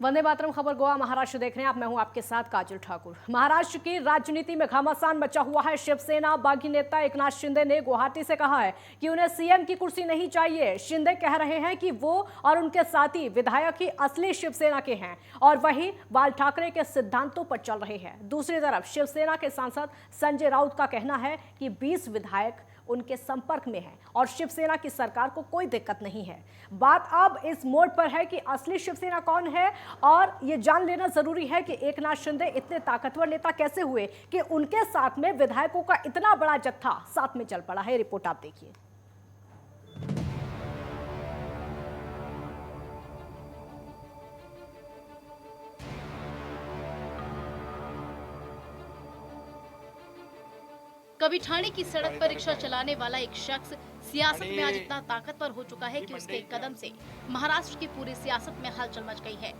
वंदे मातरम खबर गोवा महाराष्ट्र देख रहे हैं आप। मैं हूं आपके साथ काजल ठाकुर। महाराष्ट्र की राजनीति में घमासान मचा हुआ है। शिवसेना बागी नेता एकनाथ शिंदे ने गुवाहाटी से कहा है कि उन्हें सीएम की कुर्सी नहीं चाहिए। शिंदे कह रहे हैं कि वो और उनके साथी विधायक ही असली शिवसेना के हैं और वही बाल ठाकरे के सिद्धांतों पर चल रहे हैं। दूसरी तरफ शिवसेना के सांसद संजय राउत का कहना है कि 20 विधायक उनके संपर्क में हैं और शिवसेना की सरकार को कोई दिक्कत नहीं है। बात अब इस मोड़ पर है कि असली शिवसेना कौन है और ये जान लेना जरूरी है कि एकनाथ शिंदे इतने ताकतवर नेता कैसे हुए कि उनके साथ में विधायकों का इतना बड़ा जत्था साथ में चल पड़ा है। रिपोर्ट आप देखिए। कभी ठाणे की सड़क पर रिक्शा चलाने वाला एक शख्स सियासत में आज इतना ताकतवर हो चुका है कि उसके एक कदम से महाराष्ट्र की पूरी सियासत में हलचल मच गई है।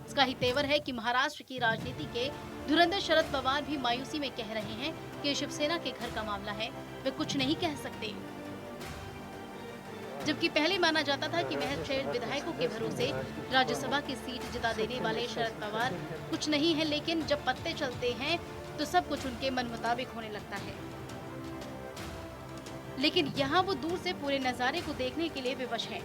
इसका ही तेवर है कि महाराष्ट्र की राजनीति के धुरंधर शरद पवार भी मायूसी में कह रहे हैं कि शिवसेना के घर का मामला है, वे कुछ नहीं कह सकते। जबकि पहले माना जाता था कि महज 6 विधायकों के भरोसे राज्यसभा की सीट जिता देने वाले शरद पवार कुछ नहीं है, लेकिन जब पत्ते चलते हैं तो सब कुछ उनके मन मुताबिक होने लगता है। लेकिन यहाँ वो दूर से पूरे नजारे को देखने के लिए विवश हैं।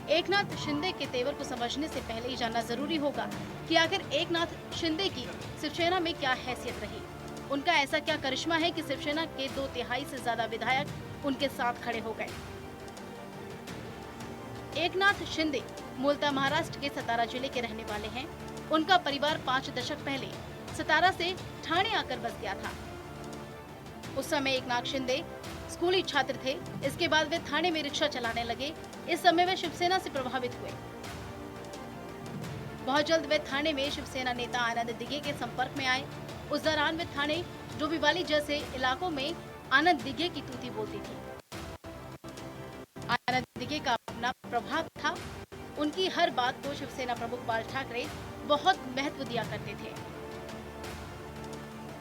एकनाथ शिंदे के तेवर को समझने से पहले ही जानना जरूरी होगा कि आखिर एकनाथ शिंदे की शिवसेना में क्या हैसियत रही। उनका ऐसा क्या करिश्मा है कि शिवसेना के 2/3 से ज्यादा विधायक उनके साथ खड़े हो गए। एकनाथ शिंदे मूलतः महाराष्ट्र के सतारा जिले के रहने वाले हैं। उनका परिवार 5 दशक पहले सतारा से ठाणे आकर बस गया था। उस समय एकनाथ शिंदे स्कूली छात्र थे। इसके बाद वे ठाणे में रिक्शा चलाने लगे। इस समय वे शिवसेना से प्रभावित हुए। बहुत जल्द वे ठाणे में शिवसेना नेता आनंद दिघे के संपर्क में आए। उस दौरान वे ठाणे डोंबिवली जैसे इलाकों में आनंद दिघे की तूती बोलती थी। आनंद दिघे का अपना प्रभाव था। उनकी हर बात को शिवसेना प्रमुख बाल ठाकरे बहुत महत्व दिया करते थे।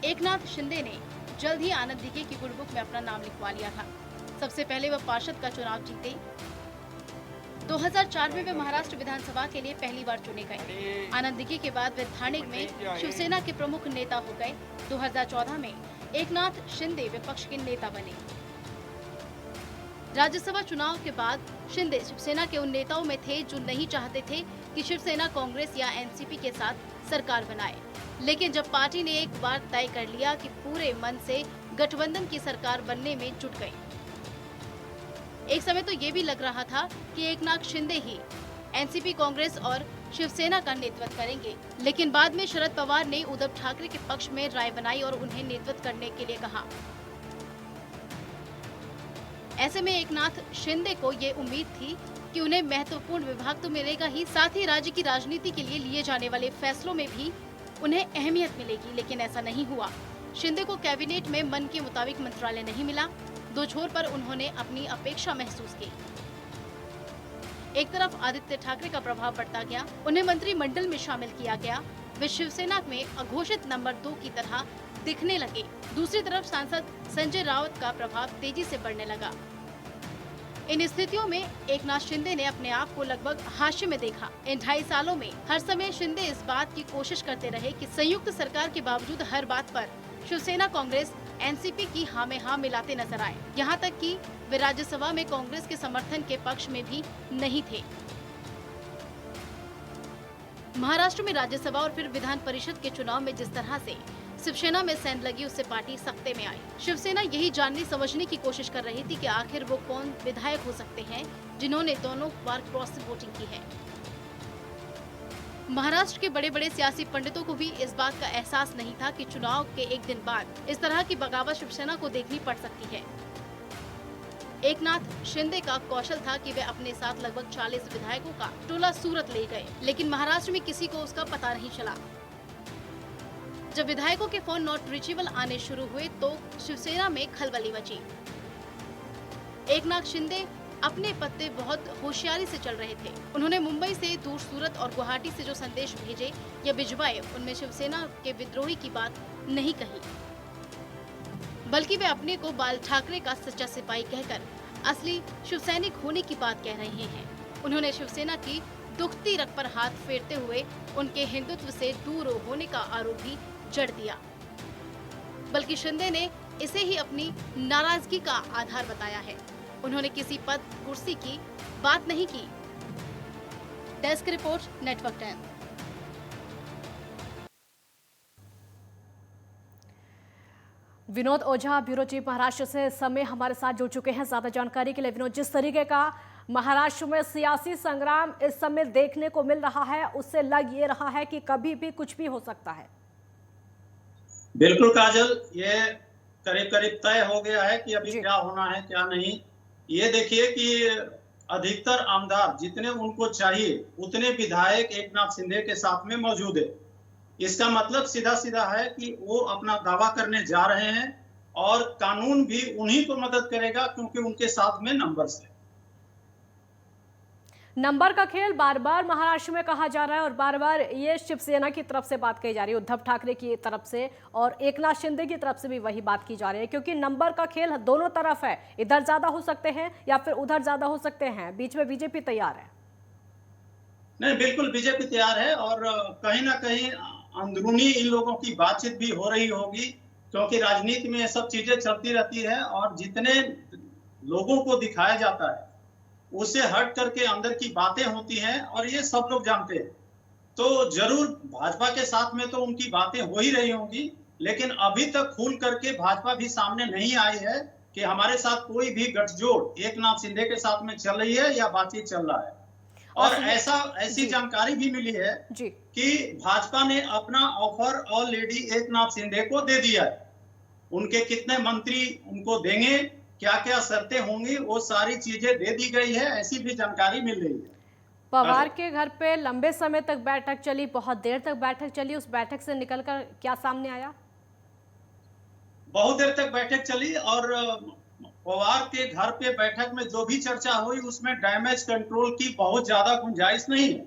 एकनाथ शिंदे ने जल्द ही आनंद दिघे की गुडबुक में अपना नाम लिखवा लिया था। सबसे पहले वह पार्षद का चुनाव जीते। 2004 में वे महाराष्ट्र विधानसभा के लिए पहली बार चुने गए। आनंद दिघे के बाद वे ठाणे में शिवसेना के प्रमुख नेता हो गए। 2014 में एकनाथ शिंदे विपक्ष के नेता बने। राज्यसभा चुनाव के बाद शिंदे शिवसेना के उन नेताओं में थे जो नहीं चाहते थे कि शिवसेना कांग्रेस या एनसीपी के साथ सरकार बनाए। लेकिन जब पार्टी ने एक बार तय कर लिया कि पूरे मन से गठबंधन की सरकार बनने में जुट गई। एक समय तो ये भी लग रहा था कि एकनाथ शिंदे ही एनसीपी, कांग्रेस और शिवसेना का नेतृत्व करेंगे। लेकिन बाद में शरद पवार ने उद्धव ठाकरे के पक्ष में राय बनाई और उन्हें नेतृत्व करने के लिए कहा। ऐसे में एकनाथ शिंदे को ये उम्मीद थी कि उन्हें महत्वपूर्ण विभाग तो मिलेगा ही, साथ ही राज्य की राजनीति के लिए लिए जाने वाले फैसलों में भी उन्हें अहमियत मिलेगी। लेकिन ऐसा नहीं हुआ। शिंदे को कैबिनेट में मन के मुताबिक मंत्रालय नहीं मिला। 2 छोर पर उन्होंने अपनी अपेक्षा महसूस की। एक तरफ आदित्य ठाकरे का प्रभाव बढ़ता गया, उन्हें मंत्रिमंडल में शामिल किया गया। वे शिवसेना में अघोषित नंबर 2 की तरह दिखने लगे। दूसरी तरफ सांसद संजय राउत का प्रभाव तेजी से बढ़ने लगा। इन स्थितियों में एकनाथ शिंदे ने अपने आप को लगभग हाशिए में देखा। इन 2.5 सालों में हर समय शिंदे इस बात की कोशिश करते रहे कि संयुक्त सरकार के बावजूद हर बात पर शिवसेना कांग्रेस एनसीपी की हाँ में हाँ मिलाते नजर आए। यहाँ तक कि वे राज्यसभा में कांग्रेस के समर्थन के पक्ष में भी नहीं थे। महाराष्ट्र में राज्यसभा और फिर विधान परिषद के चुनाव में जिस तरह से शिवसेना में सेंध लगी, उससे पार्टी सख्ते में आई। शिवसेना यही जानने समझने की कोशिश कर रही थी कि आखिर वो कौन विधायक हो सकते हैं जिन्होंने दोनों बार क्रॉस वोटिंग की है। महाराष्ट्र के बड़े बड़े सियासी पंडितों को भी इस बात का एहसास नहीं था कि चुनाव के एक दिन बाद इस तरह की बगावत शिवसेना को देखनी पड़ सकती है। एकनाथ शिंदे का कौशल था कि वे अपने साथ लगभग 40 विधायकों का टोला सूरत ले गए, लेकिन महाराष्ट्र में किसी को उसका पता नहीं चला। जब विधायकों के फोन नॉट रीचेबल आने शुरू हुए तो शिवसेना में खलबली मची। एकनाथ शिंदे अपने पत्ते बहुत होशियारी से चल रहे थे। उन्होंने मुंबई से दूर सूरत और गुवाहाटी से जो संदेश भेजे या भिजवाए, उनमें शिवसेना के विद्रोही की बात नहीं कही, बल्कि वे अपने को बाल ठाकरे का सच्चा सिपाही कहकर असली शिवसैनिक होने की बात कह रहे हैं। उन्होंने शिवसेना की दुखती रग पर हाथ फेरते हुए उनके हिंदुत्व से दूर होने का आरोप भी जड़ दिया। बल्कि शिंदे ने इसे ही अपनी नाराजगी का आधार बताया है। उन्होंने किसी पद कुर्सी की बात नहीं की। Desk report, network 10। विनोद ओझा, ब्यूरो चीफ महाराष्ट्र से इस समय हमारे साथ जुड़ चुके हैं ज्यादा जानकारी के लिए। विनोद, जिस तरीके का महाराष्ट्र में सियासी संग्राम इस समय देखने को मिल रहा है, उससे लग ये रहा है कि कभी भी कुछ भी हो सकता है। बिल्कुल काजल, ये करीब करीब तय हो गया है कि अभी जी। क्या होना है क्या नहीं। ये देखिए कि अधिकतर आमदार जितने उनको चाहिए उतने विधायक एकनाथ शिंदे के साथ में मौजूद है। इसका मतलब सीधा सीधा है कि वो अपना दावा करने जा रहे हैं और कानून भी उन्हीं को मदद करेगा क्योंकि उनके साथ में नंबर्स है। नंबर का खेल बार बार महाराष्ट्र में कहा जा रहा है और बार बार ये शिवसेना की तरफ से बात कही जा रही है, उद्धव ठाकरे की तरफ से, और एकनाथ शिंदे की तरफ से भी वही बात की जा रही है, क्योंकि नंबर का खेल दोनों तरफ है। इधर ज्यादा हो सकते हैं या फिर उधर ज्यादा हो सकते हैं। बीच में बीजेपी तैयार है। नहीं, बिल्कुल बीजेपी तैयार है और कहीं ना कहीं अंदरूनी इन लोगों की बातचीत भी हो रही होगी, क्योंकि राजनीति में ये सब चीजें चलती रहती है और जितने लोगों को दिखाया जाता है उससे हट करके अंदर की बातें होती हैं और ये सब लोग जानते हैं। तो जरूर भाजपा के साथ में तो उनकी बातें हो ही रही होंगी, लेकिन अभी तक खुल करके भाजपा भी सामने नहीं आई है कि हमारे साथ कोई भी गठजोड़ एकनाथ शिंदे के साथ में चल रही है या बातचीत चल रहा है। और ऐसी जानकारी भी मिली है जी कि भाजपा ने अपना ऑफर ऑलरेडी एकनाथ शिंदे को दे दिया है। उनके कितने मंत्री उनको देंगे, क्या क्या शर्तें होंगी, वो सारी चीजें दे दी गई है, ऐसी भी जानकारी मिल रही है। पवार के घर पे लंबे समय तक बैठक चली, बहुत देर तक बैठक चली। उस बैठक से निकलकर क्या सामने आया? बहुत देर तक बैठक चली और पवार के घर पे बैठक में जो भी चर्चा हुई उसमें डैमेज कंट्रोल की बहुत ज्यादा गुंजाइश नहीं है,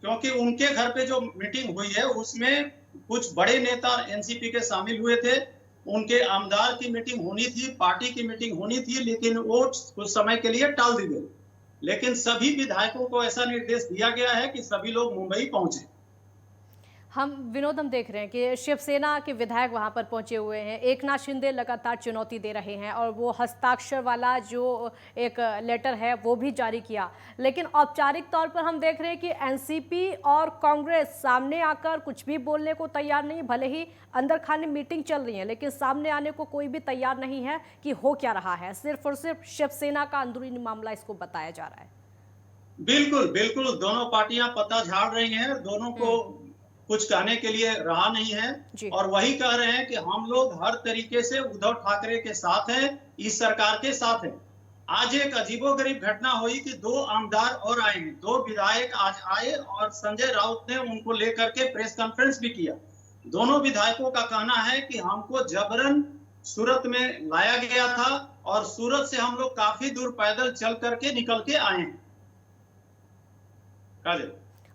क्योंकि उनके घर पे जो मीटिंग हुई है उसमें कुछ बड़े नेता एनसीपी के शामिल हुए थे। उनके आमदार की मीटिंग होनी थी, पार्टी की मीटिंग होनी थी, लेकिन वो कुछ समय के लिए टाल दी गई। लेकिन सभी विधायकों को ऐसा निर्देश दिया गया है कि सभी लोग मुंबई पहुंचे। हम देख रहे हैं कि शिवसेना के विधायक वहां पर पहुंचे हुए हैं। एकनाथ शिंदे लगातार चुनौती दे रहे हैं और वो हस्ताक्षर वाला जो एक लेटर है वो भी जारी किया, लेकिन औपचारिक तौर पर हम देख रहे हैं कि एनसीपी और कांग्रेस सामने आकर कुछ भी बोलने को तैयार नहीं। भले ही अंदर खाने मीटिंग चल रही है, लेकिन सामने आने को कोई भी तैयार नहीं है कि हो क्या रहा है। सिर्फ और सिर्फ शिवसेना का अंदरूनी मामला इसको बताया जा रहा है। बिल्कुल बिल्कुल, दोनों पार्टियां पता झाड़ रही हैं, दोनों को कुछ कहने के लिए रहा नहीं है और वही कह रहे हैं कि हम लोग हर तरीके से उद्धव ठाकरे के साथ हैं, इस सरकार के साथ हैं। आज एक अजीबोगरीब घटना हुई कि दो आमदार और आए हैं, दो विधायक आज आए और संजय राउत ने उनको लेकर के प्रेस कॉन्फ्रेंस भी किया। दोनों विधायकों का कहना है कि हमको जबरन सूरत में लाया गया था और सूरत से हम लोग काफी दूर पैदल चल करके निकल के आए हैं।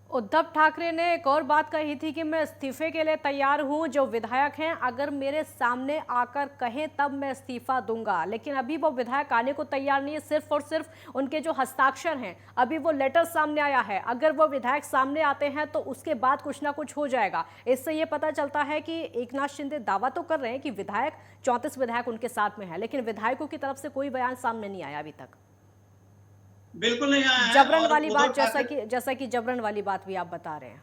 उद्धव ठाकरे ने एक और बात कही थी कि मैं इस्तीफे के लिए तैयार हूं। जो विधायक हैं अगर मेरे सामने आकर कहें तब मैं इस्तीफा दूंगा, लेकिन अभी वो विधायक आने को तैयार नहीं है। सिर्फ और सिर्फ उनके जो हस्ताक्षर हैं, अभी वो लेटर सामने आया है। अगर वो विधायक सामने आते हैं तो उसके बाद कुछ ना कुछ हो जाएगा। इससे ये पता चलता है कि एकनाथ शिंदे दावा तो कर रहे हैं कि विधायक 34 विधायक उनके साथ में है, लेकिन विधायकों की तरफ से कोई बयान सामने नहीं आया अभी तक। बिल्कुल नहीं आया है। जबरन वाली बात, जैसा कि जबरन वाली बात भी आप बता रहे हैं।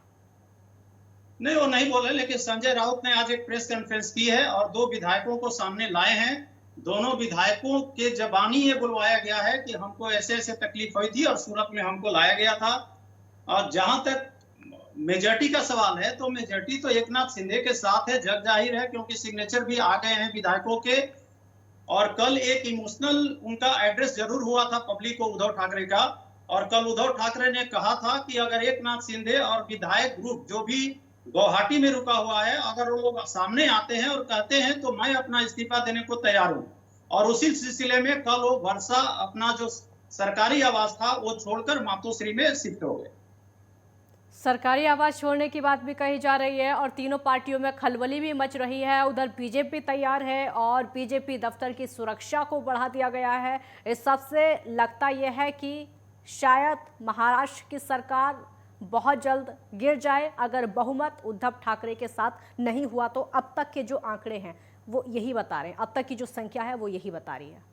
नहीं, वो नहीं बोले, लेकिन संजय राउत ने आज एक प्रेस कॉन्फ्रेंस की है और दो विधायकों को सामने लाए हैं। दोनों विधायकों के जबानी ये बुलवाया गया है कि हमको ऐसे ऐसे तकलीफ हुई थी और सूरत में हमको लाया गया था। और जहां तक मेजॉरिटी का सवाल है तो मेजॉरिटी तो एकनाथ शिंदे के साथ है, जग जाहिर है, क्योंकि सिग्नेचर भी आ गए हैं विधायकों के। और कल एक इमोशनल उनका एड्रेस जरूर हुआ था पब्लिक को उद्धव ठाकरे का, और कल उद्धव ठाकरे ने कहा था कि अगर एकनाथ शिंदे और विधायक ग्रुप जो भी गुवाहाटी में रुका हुआ है, अगर वो लोग सामने आते हैं और कहते हैं तो मैं अपना इस्तीफा देने को तैयार हूं। और उसी सिलसिले में कल वो वर्षा अपना जो सरकारी आवास था वो छोड़कर मातोश्री में शिफ्ट हो गए। सरकारी आवास छोड़ने की बात भी कही जा रही है और तीनों पार्टियों में खलबली भी मच रही है। उधर बीजेपी तैयार है और बीजेपी दफ्तर की सुरक्षा को बढ़ा दिया गया है। इस सबसे लगता यह है कि शायद महाराष्ट्र की सरकार बहुत जल्द गिर जाए अगर बहुमत उद्धव ठाकरे के साथ नहीं हुआ तो। अब तक के जो आंकड़े हैं वो यही बता रहे हैं, अब तक की जो संख्या है वो यही बता रही है।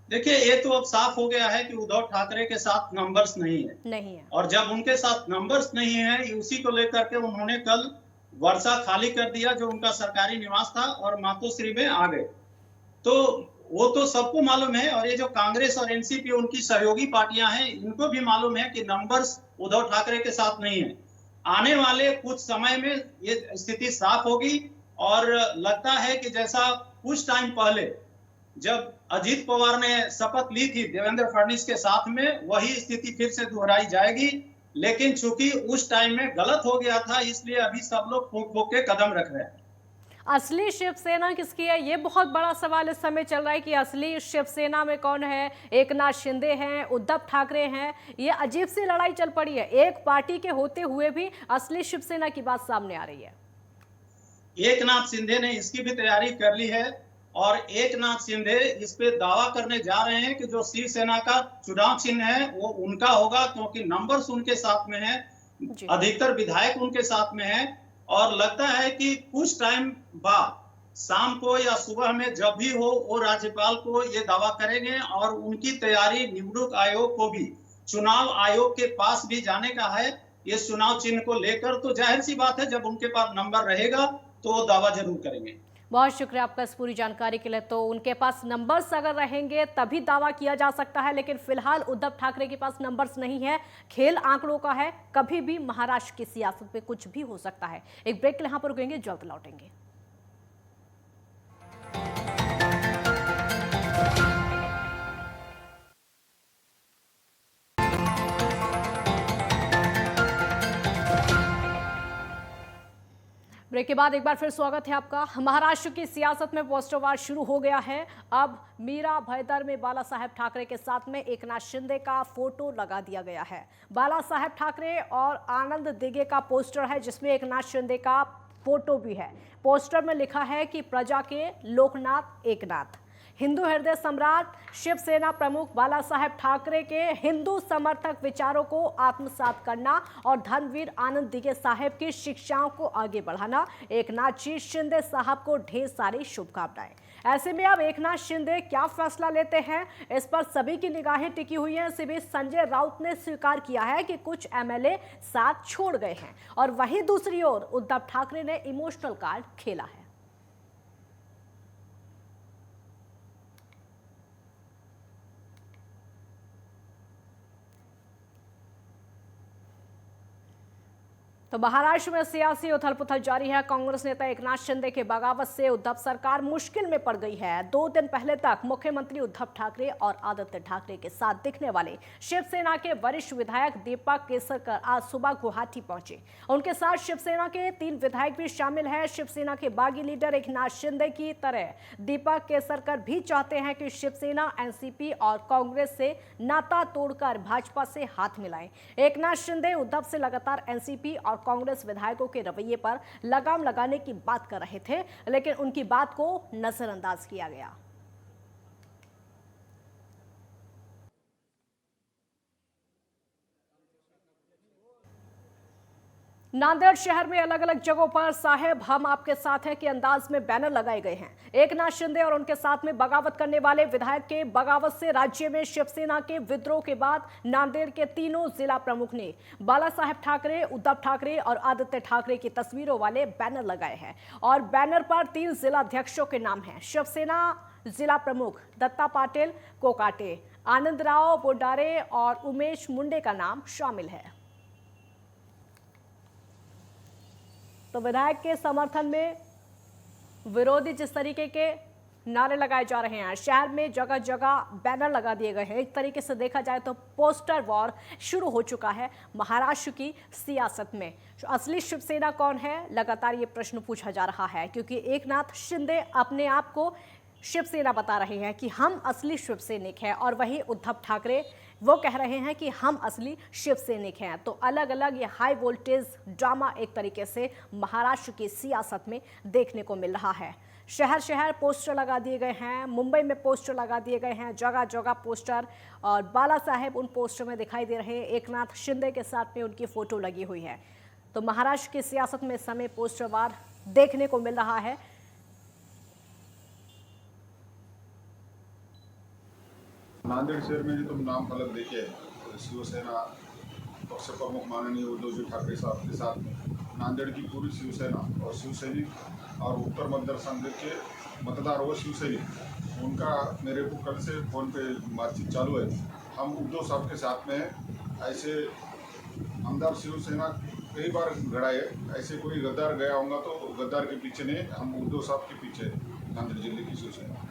देखिए, ये तो अब साफ हो गया है कि उद्धव ठाकरे के साथ नंबर्स नहीं है और जब उनके साथ नंबर्स नहीं है, उसी को लेकर के उन्होंने कल वर्षा खाली कर दिया जो उनका सरकारी निवास था और मातोश्री में आ गए। तो वो तो सबको मालूम है और ये जो कांग्रेस और एनसीपी उनकी सहयोगी पार्टियां हैं, इनको भी मालूम है कि नंबर्स उद्धव ठाकरे के साथ नहीं है। आने वाले कुछ समय में ये स्थिति साफ होगी और लगता है कि जैसा कुछ टाइम पहले जब अजीत पवार ने शपथ ली थी देवेंद्र फडणवीस के साथ में, वही स्थिति फिर से दोहराई जाएगी। लेकिन चूंकि उस टाइम में गलत हो गया था, इसलिए अभी सब लोग फूंक फूंक के कदम रख रहे हैं। असली शिवसेना किसकी है, ये बहुत बड़ा सवाल इस समय चल रहा है कि असली शिवसेना में कौन है। एकनाथ शिंदे हैं, उद्धव ठाकरे हैं। ये अजीब सी लड़ाई चल पड़ी है। एक पार्टी के होते हुए भी असली शिवसेना की बात सामने आ रही है। एकनाथ शिंदे ने इसकी भी तैयारी कर ली है और एकनाथ शिंदे इस पे दावा करने जा रहे हैं कि जो शिवसेना का चुनाव चिन्ह है वो उनका होगा, क्योंकि नंबर्स उनके साथ में है, अधिकतर विधायक उनके साथ में है। और लगता है कि कुछ टाइम बाद शाम को या सुबह में जब भी हो वो राज्यपाल को ये दावा करेंगे और उनकी तैयारी निवडणूक आयोग को भी, चुनाव आयोग के पास भी जाने का है ये चुनाव चिन्ह को लेकर। तो जाहिर सी बात है जब उनके पास नंबर रहेगा तो वो दावा जरूर करेंगे। बहुत शुक्रिया आपका इस पूरी जानकारी के लिए। तो उनके पास नंबर्स अगर रहेंगे तभी दावा किया जा सकता है, लेकिन फिलहाल उद्धव ठाकरे के पास नंबर्स नहीं है। खेल आंकड़ों का है, कभी भी महाराष्ट्र की सियासत में कुछ भी हो सकता है। एक ब्रेक यहां पर रुकेंगे, जल्द लौटेंगे। ब्रेक के बाद एक बार फिर स्वागत है आपका। महाराष्ट्र की सियासत में पोस्टर वार शुरू हो गया है। अब मीरा भाईंदर में बाला साहेब ठाकरे के साथ में एकनाथ शिंदे का फोटो लगा दिया गया है। बाला साहेब ठाकरे और आनंद दिघे का पोस्टर है जिसमें एकनाथ शिंदे का फोटो भी है। पोस्टर में लिखा है कि प्रजा के लोकनाथ एकनाथ। हिंदू हृदय सम्राट शिवसेना प्रमुख बाला साहेब ठाकरे के हिंदू समर्थक विचारों को आत्मसात करना और धर्मवीर आनंद दिघे साहेब की शिक्षाओं को आगे बढ़ाना। एकनाथ जी शिंदे साहब को ढेर सारी शुभकामनाएं। ऐसे में अब एकनाथ शिंदे क्या फैसला लेते हैं, इस पर सभी की निगाहें टिकी हुई हैं। इसी बीच संजय राउत ने स्वीकार किया है कि कुछ एमएलए साथ छोड़ गए हैं और वहीं दूसरी ओर उद्धव ठाकरे ने इमोशनल कार्ड खेला है। तो महाराष्ट्र में सियासी उथल पुथल जारी है। कांग्रेस नेता एकनाथ शिंदे के बगावत से उद्धव सरकार मुश्किल में पड़ गई है। 2 दिन पहले तक मुख्यमंत्री उद्धव ठाकरे और आदित्य ठाकरे के साथ दिखने वाले शिवसेना के वरिष्ठ विधायक दीपक केसरकर आज सुबह गुवाहाटी पहुंचे। उनके साथ शिवसेना के 3 विधायक भी शामिल हैं। शिवसेना के बागी लीडर एकनाथ शिंदे की तरह दीपक केसरकर भी चाहते हैं कि शिवसेना एनसीपी और कांग्रेस से नाता तोड़कर भाजपा से हाथ मिलाएं। एकनाथ शिंदे उद्धव से लगातार एनसीपी और कांग्रेस विधायकों के रवैये पर लगाम लगाने की बात कर रहे थे, लेकिन उनकी बात को नजरअंदाज किया गया। नांदेड़ शहर में अलग अलग जगहों पर साहेब हम आपके साथ हैं के अंदाज में बैनर लगाए गए हैं। एकनाथ शिंदे और उनके साथ में बगावत करने वाले विधायक के बगावत से राज्य में शिवसेना के विद्रोह के बाद नांदेड़ के तीनों जिला प्रमुख ने बाला साहेब ठाकरे, उद्धव ठाकरे और आदित्य ठाकरे की तस्वीरों वाले बैनर लगाए हैं और बैनर पर 3 जिलाध्यक्षों के नाम हैं। शिवसेना जिला प्रमुख दत्ता पाटिल कोकाटे, आनंद राव बोडारे और उमेश मुंडे का नाम शामिल है। तो विधायक के समर्थन में विरोधी जिस तरीके के नारे लगाए जा रहे हैं, शहर में जगह जगह बैनर लगा दिए गए हैं। एक तरीके से देखा जाए तो पोस्टर वॉर शुरू हो चुका है महाराष्ट्र की सियासत में। असली शिवसेना कौन है, लगातार ये प्रश्न पूछा जा रहा है, क्योंकि एकनाथ शिंदे अपने आप को शिवसेना बता रहे हैं कि हम असली शिवसैनिक हैं और वहीं उद्धव ठाकरे वो कह रहे हैं कि हम असली शिव सैनिक हैं। तो अलग अलग ये हाई वोल्टेज ड्रामा एक तरीके से महाराष्ट्र की सियासत में देखने को मिल रहा है। शहर शहर पोस्टर लगा दिए गए हैं, मुंबई में पोस्टर लगा दिए गए हैं, जगह जगह पोस्टर, और बाला साहेब उन पोस्टर में दिखाई दे रहे हैं। एकनाथ शिंदे के साथ में उनकी फोटो लगी हुई है। तो महाराष्ट्र की सियासत में इस समय पोस्टर वार देखने को मिल रहा है। नांदेड़ शहर में जो तुम नाम फलक देखे शिवसेना पक्ष प्रमुख माननीय उद्धव जी ठाकरे साहब के साथ नांदेड़ की पूरी शिवसेना और शिवसैनिक और उत्तर मतदार के मतदार व शिवसैनिक उनका मेरे को कल से फोन पे बातचीत चालू है। हम उद्धव साहब के साथ में हैं। ऐसे आमदार शिवसेना कई बार गढ़ा है, ऐसे कोई गद्दार गया होगा तो गद्दार के पीछे नहीं, हम उद्धव साहब के पीछे नांदेड़ जिले की शिवसेना।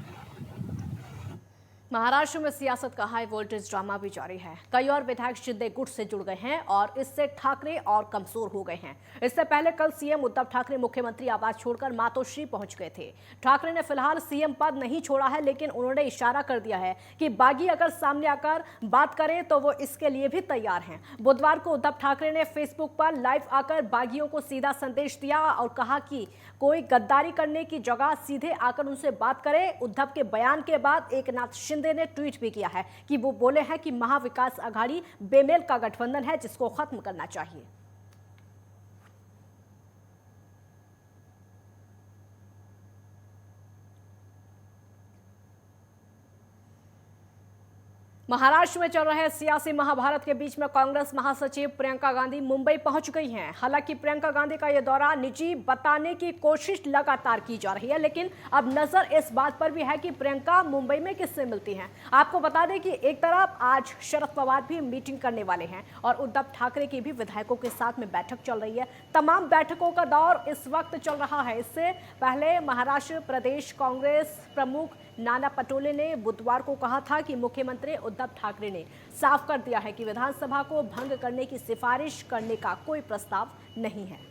महाराष्ट्र में सियासत का हाई वोल्टेज ड्रामा भी जारी है। कई और विधायक शिंदे गुट से जुड़ गए हैं और इससे ठाकरे और कमजोर हो गए हैं। इससे पहले कल सीएम उद्धव ठाकरे मुख्यमंत्री आवास छोड़कर मातोश्री पहुंच गए थे। ठाकरे ने फिलहाल सीएम पद नहीं छोड़ा है, लेकिन उन्होंने इशारा कर दिया है कि बागी अगर सामने आकर बात करें तो वो इसके लिए भी तैयार हैं। बुधवार को उद्धव ठाकरे ने फेसबुक पर लाइव आकर बागियों को सीधा संदेश दिया और कहा कि कोई गद्दारी करने की जगह सीधे आकर उनसे बात करे। उद्धव के बयान के बाद एकनाथ शिंदे ने ट्वीट भी किया है कि वो बोले हैं कि महाविकास आघाड़ी बेमेल का गठबंधन है जिसको खत्म करना चाहिए। महाराष्ट्र में चल रहे सियासी महाभारत के बीच में कांग्रेस महासचिव प्रियंका गांधी मुंबई पहुंच गई हैं। हालांकि प्रियंका गांधी का यह दौरा निजी बताने की कोशिश लगातार की जा रही है, लेकिन अब नजर इस बात पर भी है कि प्रियंका मुंबई में किससे मिलती हैं। आपको बता दें कि एक तरफ आज शरद पवार भी मीटिंग करने वाले हैं और उद्धव ठाकरे की भी विधायकों के साथ में बैठक चल रही है। तमाम बैठकों का दौर इस वक्त चल रहा है। इससे पहले महाराष्ट्र प्रदेश कांग्रेस प्रमुख नाना पटोले ने बुधवार को कहा था कि मुख्यमंत्री उद्धव ठाकरे ने साफ कर दिया है कि विधानसभा को भंग करने की सिफारिश करने का कोई प्रस्ताव नहीं है।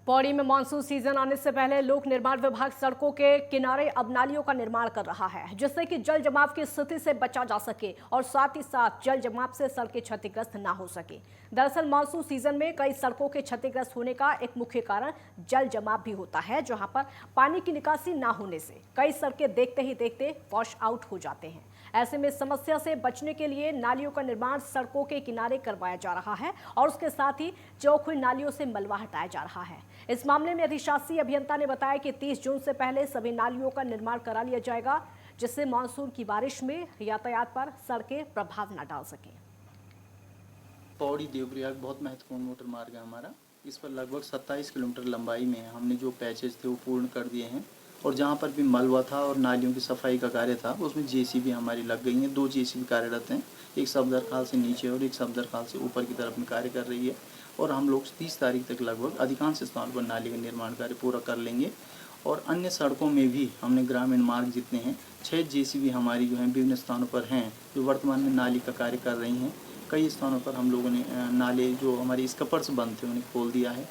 पौड़ी में मानसून सीजन आने से पहले लोक निर्माण विभाग सड़कों के किनारे अब नालियों का निर्माण कर रहा है, जिससे कि जल जमाव की स्थिति से बचा जा सके और साथ ही साथ जल जमाव से सड़कें क्षतिग्रस्त ना हो सके। दरअसल मानसून सीजन में कई सड़कों के क्षतिग्रस्त होने का एक मुख्य कारण जल जमाव भी होता है, जहां पर पानी की निकासी ना होने से कई सड़कें देखते ही देखते वॉश आउट हो जाते हैं। ऐसे में समस्या से बचने के लिए नालियों का निर्माण सड़कों के किनारे करवाया जा रहा है और उसके साथ ही चौक हुई नालियों से मलबा हटाया जा रहा है। इस मामले में अधिशासी अभियंता ने बताया कि 30 जून से पहले सभी नालियों का निर्माण करा लिया जाएगा, जिससे मानसून की बारिश में यातायात पर सड़कें प्रभाव न डाल सकें। पौड़ी देवप्रयाग बहुत महत्वपूर्ण मोटर मार्ग है हमारा। इस पर लगभग 27 किलोमीटर लंबाई में हमने जो पैचेज थे वो पूर्ण कर दिए हैं और जहाँ पर भी मलबा था और नालियों की सफाई का कार्य था उसमें जेसीबी हमारी लग गई हैं। 2 जेसीबी कार्यरत हैं, एक सफदर खाल से नीचे और एक सफदर खाल से ऊपर की तरफ में कार्य कर रही है और हम लोग 30 तारीख तक लगभग अधिकांश स्थानों पर नाली का निर्माण कार्य पूरा कर लेंगे। और अन्य सड़कों में भी हमने ग्रामीण मार्ग जितने हैं 6 जेसीबी हमारी जो हैं विभिन्न स्थानों पर हैं जो वर्तमान में नाली का कार्य कर रही हैं। कई स्थानों पर हम लोगों ने नाले जो हमारी स्कपर्स बंद थे उन्हें खोल दिया है।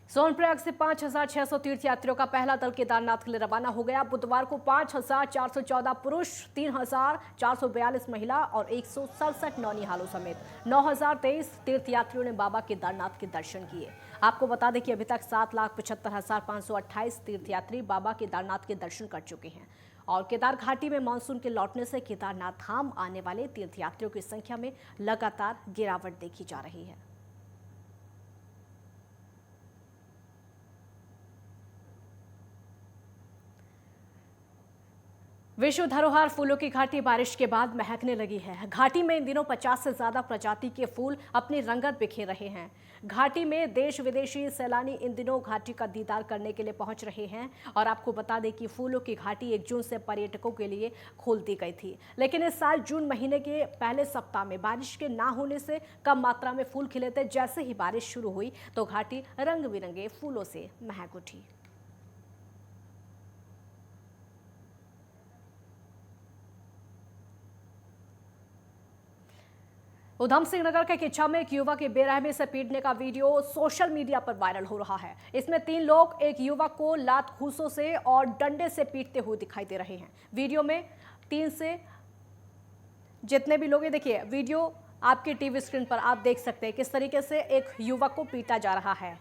सोनप्रयाग से 5,600 तीर्थयात्रियों का पहला दल केदारनाथ के लिए रवाना हो गया। बुधवार को 5,414 पुरुष, 3,442 महिला और 167 नौनिहालों समेत 9,023 तीर्थयात्रियों ने बाबा केदारनाथ के दर्शन किए। आपको बता दें कि अभी तक 7,75,528 तीर्थयात्री बाबा केदारनाथ के दर्शन कर चुके हैं और केदार घाटी में मानसून के लौटने से केदारनाथ धाम आने वाले तीर्थयात्रियों की संख्या में लगातार गिरावट देखी जा रही है। विश्व धरोहर फूलों की घाटी बारिश के बाद महकने लगी है। घाटी में इन दिनों 50 से ज्यादा प्रजाति के फूल अपनी रंगत बिखेर रहे हैं। घाटी में देश विदेशी सैलानी इन दिनों घाटी का दीदार करने के लिए पहुंच रहे हैं और आपको बता दें कि फूलों की घाटी 1 जून से पर्यटकों के लिए खोल दी गई थी, लेकिन इस साल जून महीने के पहले सप्ताह में बारिश के ना होने से कम मात्रा में फूल खिले थे। जैसे ही बारिश शुरू हुई तो घाटी रंग बिरंगे फूलों से महक उठी। उधम सिंह नगर के किच्छा में एक युवक के बेरहमी से पीटने का वीडियो सोशल मीडिया पर वायरल हो रहा है। इसमें 3 लोग एक युवक को लात घूंसों से और डंडे से पीटते हुए दिखाई दे रहे हैं। वीडियो में 3 से जितने भी लोग, ये देखिए वीडियो आपकी टीवी स्क्रीन पर आप देख सकते हैं किस तरीके से एक युवक को पीटा जा रहा है।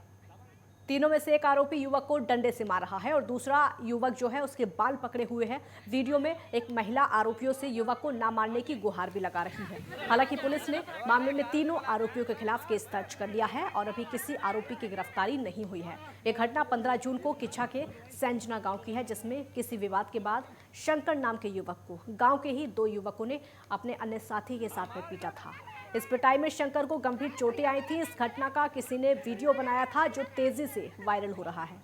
तीनों में से एक आरोपी युवक को डंडे से मार रहा है और दूसरा युवक जो है उसके बाल पकड़े हुए है। वीडियो में एक महिला आरोपियों से युवक को ना मारने की गुहार भी लगा रही है। हालांकि पुलिस ने मामले में तीनों आरोपियों के खिलाफ केस दर्ज कर लिया है और अभी किसी आरोपी की गिरफ्तारी नहीं हुई है। ये घटना 15 जून को किच्छा के सेंजना गांव की है, जिसमें किसी विवाद के बाद शंकर नाम के युवक को गाँव के ही 2 युवकों ने अपने अन्य साथी के साथ में पीटा था। इस पिटाई में शंकर को गंभीर चोटें आई थी। इस घटना का किसी ने वीडियो बनाया था जो तेजी से वायरल हो रहा है।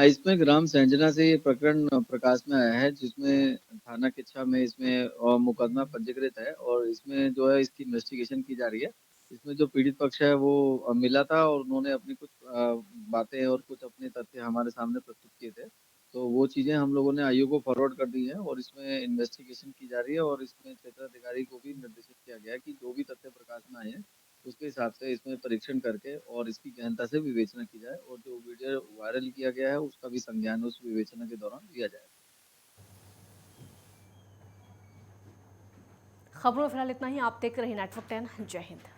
इसमें ग्राम सेंजना से ये प्रकरण प्रकाश में आया है, जिसमें थाना किच्छा में इसमें मुकदमा पंजीकृत है और इसमें जो है इसकी इन्वेस्टिगेशन की जा रही है। इसमें जो पीड़ित पक्ष है वो मिला था और उन्होंने अपनी कुछ बातें और कुछ अपने तथ्य हमारे सामने प्रस्तुत किए थे। तो वो चीजें हम लोगों ने आईओ को फॉरवर्ड कर दी है और इसमें इन्वेस्टिगेशन की जा रही है और इसमें क्षेत्राधिकारी को भी निर्देशित किया गया है कि जो भी तथ्य प्रकाश में आए हैं उसके हिसाब से इसमें परीक्षण करके और इसकी गहनता से विवेचना की जाए और जो वीडियो वायरल किया गया है उसका भी संज्ञान उस विवेचना के दौरान लिया जाए। खबरों में फिलहाल इतना ही। आप देख रहे हैं नेटवर्क 10। जय हिंद।